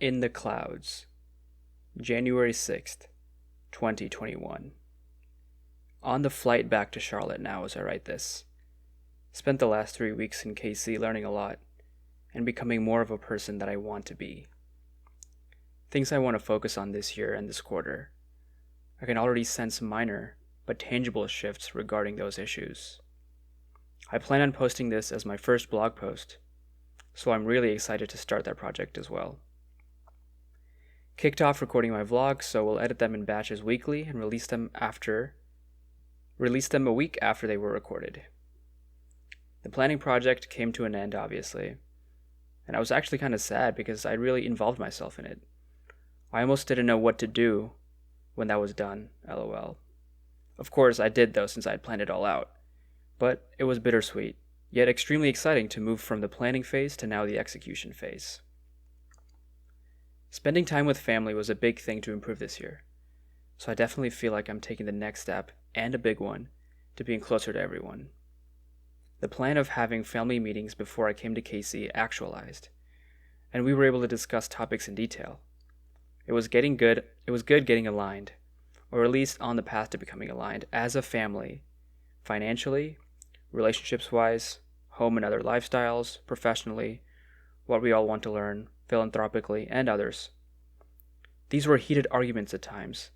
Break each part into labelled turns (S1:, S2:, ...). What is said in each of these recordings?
S1: In the Clouds, January 6th, 2021. On the flight back to Charlotte now as I write this. Spent the last 3 weeks in KC learning a lot and becoming more of a person that I want to be. Things I want to focus on this year and this quarter. I can already sense minor but tangible shifts regarding those issues. I plan on posting this as my first blog post, so I'm really excited to start that project as well. Kicked off recording my vlogs, so we'll edit them in batches weekly and release them a week after they were recorded. The planning project came to an end, obviously, and I was actually kind of sad because I really involved myself in it. I almost didn't know what to do when that was done, lol. Of course, I did though, since I'd planned it all out. But it was bittersweet, yet extremely exciting to move from the planning phase to now the execution phase. Spending time with family was a big thing to improve this year, so I definitely feel like I'm taking the next step, and a big one, to being closer to everyone. The plan of having family meetings before I came to KC actualized, and we were able to discuss topics in detail. It was good getting aligned, or at least on the path to becoming aligned as a family, financially, relationships-wise, home and other lifestyles, professionally, what we all want to learn, philanthropically, and others. These were heated arguments at times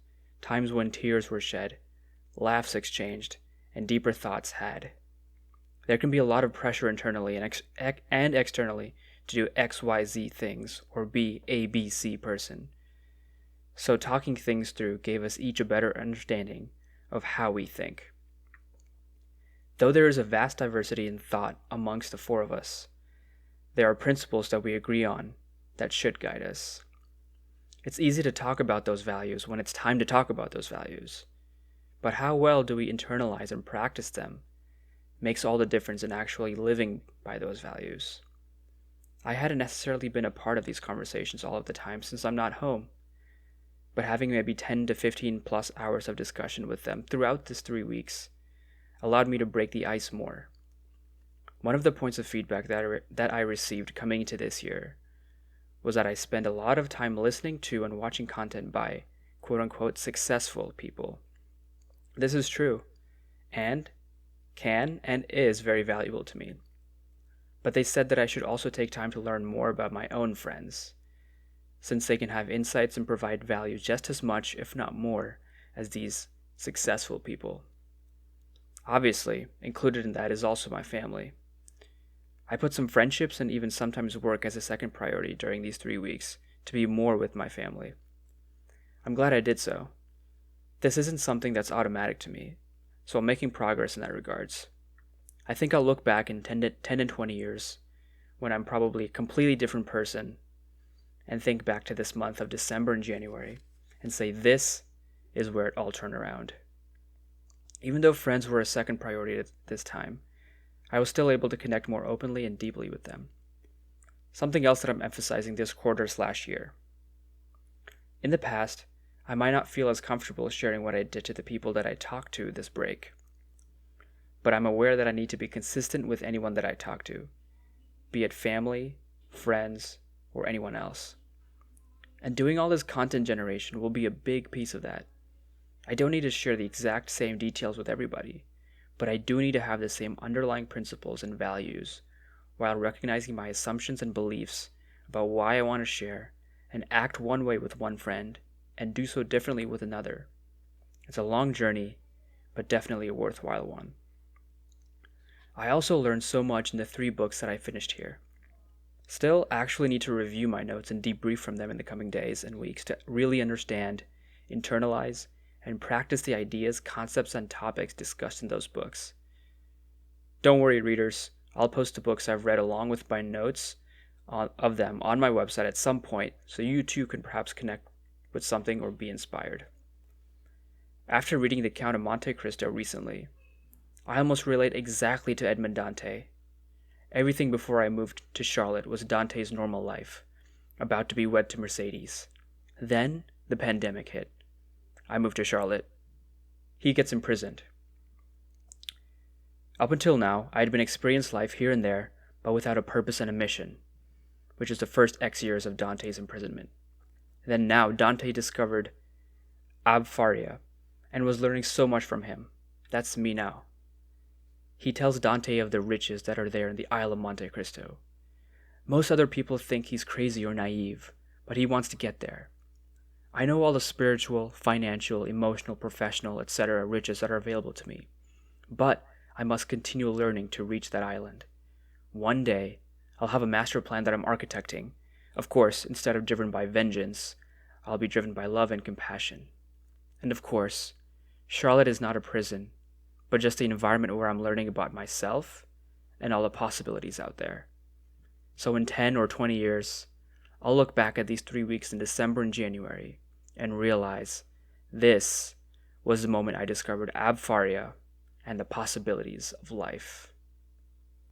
S1: when tears were shed, laughs exchanged, and deeper thoughts had. There can be a lot of pressure internally and externally to do XYZ things or be a ABC person. So talking things through gave us each a better understanding of how we think. Though there is a vast diversity in thought amongst the four of us, there are principles that we agree on that should guide us. It's easy to talk about those values when it's time to talk about those values. But how well do we internalize and practice them makes all the difference in actually living by those values. I hadn't necessarily been a part of these conversations all of the time since I'm not home, but having maybe 10 to 15 plus hours of discussion with them throughout this 3 weeks allowed me to break the ice more. One of the points of feedback that I received coming into this year was that I spend a lot of time listening to and watching content by quote-unquote successful people. This is true, and can and is very valuable to me. But they said that I should also take time to learn more about my own friends, since they can have insights and provide value just as much, if not more, as these successful people. Obviously, included in that is also my family. I put some friendships and even sometimes work as a second priority during these 3 weeks to be more with my family. I'm glad I did so. This isn't something that's automatic to me, so I'm making progress in that regards. I think I'll look back in 10 and 20 years, when I'm probably a completely different person, and think back to this month of December and January, and say this is where it all turned around. Even though friends were a second priority at this time, I was still able to connect more openly and deeply with them. Something else that I'm emphasizing this quarter/year. In the past, I might not feel as comfortable sharing what I did to the people that I talked to this break. But I'm aware that I need to be consistent with anyone that I talk to, be it family, friends, or anyone else. And doing all this content generation will be a big piece of that. I don't need to share the exact same details with everybody, but I do need to have the same underlying principles and values while recognizing my assumptions and beliefs about why I want to share and act one way with one friend and do so differently with another. It's a long journey, but definitely a worthwhile one. I also learned so much in the 3 books that I finished here. Still, I actually need to review my notes and debrief from them in the coming days and weeks to really understand, internalize, and practice the ideas, concepts, and topics discussed in those books. Don't worry, readers. I'll post the books I've read along with my notes of them on my website at some point, so you too can perhaps connect with something or be inspired. After reading The Count of Monte Cristo recently, I almost relate exactly to Edmond Dante. Everything before I moved to Charlotte was Dante's normal life, about to be wed to Mercedes. Then the pandemic hit. I moved to Charlotte. He gets imprisoned. Up until now, I had been experiencing life here and there, but without a purpose and a mission. which is the first X years of Dante's imprisonment. Then now Dante discovered Abfaria and was learning so much from him. That's me now. He tells Dante of the riches that are there in the Isle of Monte Cristo. Most other people think he's crazy or naive, but he wants to get there. I know all the spiritual, financial, emotional, professional, etc. riches that are available to me, but I must continue learning to reach that island. One day, I'll have a master plan that I'm architecting. Of course, instead of driven by vengeance, I'll be driven by love and compassion. And of course, Charlotte is not a prison, but just the environment where I'm learning about myself and all the possibilities out there. So in 10 or 20 years, I'll look back at these 3 weeks in December and January and realize this was the moment I discovered Abfaria and the possibilities of life.